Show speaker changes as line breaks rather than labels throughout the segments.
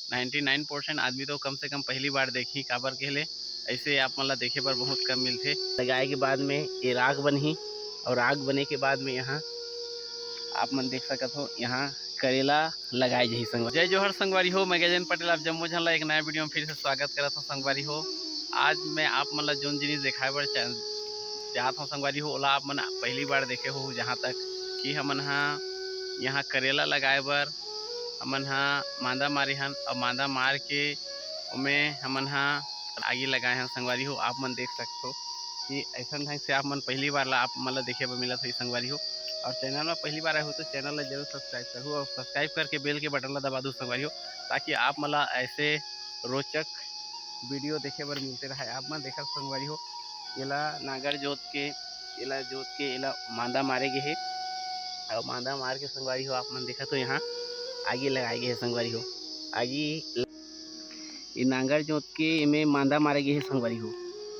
99% आदमी तो कम से कम पहली बार देखी काबर के ले ऐसे आप मन ला देखे बर बहुत कम मिलते। लगाए के बाद में ये राग बनही और राग बने के बाद में यहाँ आप मन देख सकत हो यहाँ करेला लगाए जही संगवारी। जय जोहर संगवारी हो, मैं गजेंद्र पटेल आप जम्मो झन ला एक नया वीडियो में फिर से स्वागत करत हूँ संगवारी हो। आज मैं आप मन ला जोन जिनिस दिखाए बर चाहत हूँ संगवारी हो ओला आप मन पहली बार देखे हो। जहाँ तक कि हमन यहाँ करेला लगाए बर हमन मांदा मारे हन और मांदा मार के उमें हमन आगी लगाए हैं संगवारी हो। आप मन देख सकते हो कि ऐसा ढंग से आप मन पहली बार ला आप मन ला देखे बर मिलत है संगवारी हो। और चैनल में पहली बार आए हो तो चैनल ला जरूर सब्सक्राइब करूँ और सब्सक्राइब करके बेल के बटन ला दबा दूँ संगवारी हो, ताकि आप मन ला ऐसे रोचक वीडियो देखे बर मिलते रहे। आप मन देखा संगवारी हो एला नागर जोत के एला मांदा मारे गे हे और मांदा मार के संगवारी हो आप मन देखा तो यहाँ आगी लगाए गे हे संगवारी हो। आगी ये नांगर जोत के इमें मांदा मारे गे हे संगवारी हो।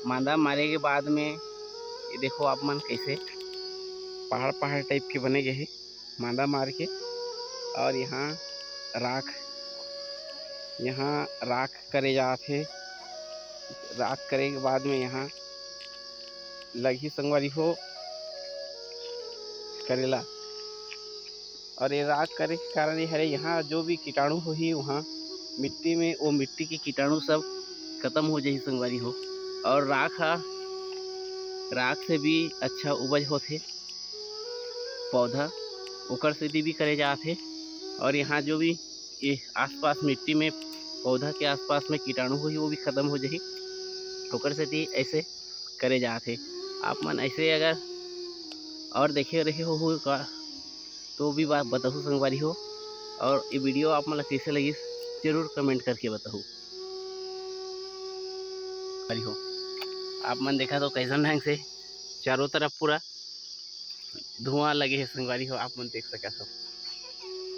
मांदा मारे के बाद में ये देखो आप मन कैसे पहाड़ पहाड़ टाइप के बने गए हे मांदा मार के। और यहाँ राख करे जाथे। राख करे के बाद में यहाँ लगी संगवारी हो करेला। और ये राख करे के कारण ये हरे यहाँ जो भी कीटाणु होही वहाँ मिट्टी में वो मिट्टी के कीटाणु सब खत्म हो जाही संगवारी हो। और राख से भी अच्छा उपज होथे पौधा ओकर सेती भी करे जाथे। और यहाँ जो भी ये आसपास मिट्टी में पौधा के आसपास में कीटाणु होही वो भी खत्म हो जाही ओकर सेती ऐसे करे जाथे। आप मन ऐसे अगर और देखे रहे हो का तो भी बात बताहू संगवारी हो। और ये वीडियो आप मन कैसे लगी जरूर कमेंट करके बताहू हो। आप मन देखा तो कैसन ढंग से चारों तरफ पूरा धुआं लगे है संगवारी हो, आप मन देख सकते हो।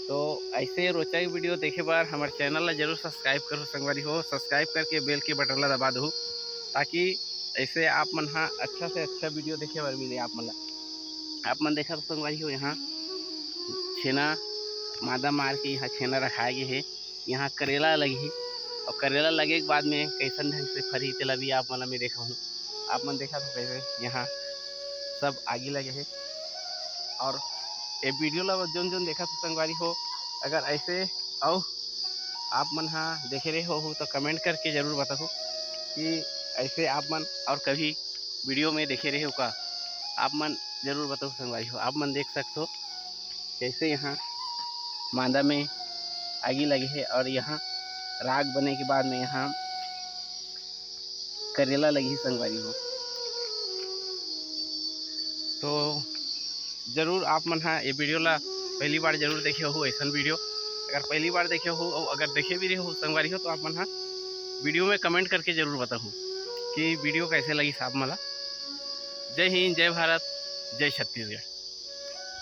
तो ऐसे रोचक वीडियो देखे बार हमारे चैनल ला जरूर सब्सक्राइब करो संगवारी हो। सब्सक्राइब करके बेल के बटन ला दबा दो, ताकि ऐसे आप मन अच्छा से अच्छा वीडियो देखे बार मिले आप मन ला। आप मन देखा तो संगवारी हो यहाँ छेना मादा मार के यहाँ छेना रखाए गए है। यहाँ करेला लगी और करेला लगे के बाद में कैसन ढंग से फरी तेला भी आप मन में देखा हूँ। आप मन देखा तो कैसे यहाँ सब आगे लगे है। और ये वीडियो ला जोन जोन देखा तो संगवारी हो अगर ऐसे और आप मन देखे रहे हो तो कमेंट करके जरूर बताओ कि ऐसे आप मन और कभी वीडियो में देखे रहे हो का। आप मन जरूर बताओ संगवारी हो। आप मन देख सकते हो कैसे यहाँ मांदा में आगी लगी है और यहाँ राग बने के बाद में यहाँ करेला लगी संगवारी हो। तो जरूर आप मन ये वीडियो ला पहली बार जरूर देखे हो ऐसा वीडियो। अगर पहली बार देखे हो और अगर देखे भी रहे हो संगवारी हो तो आप मन वीडियो में कमेंट करके जरूर बताओ कि वीडियो कैसे लगी साहब मला। जय हिंद, जय भारत, जय छत्तीसगढ़।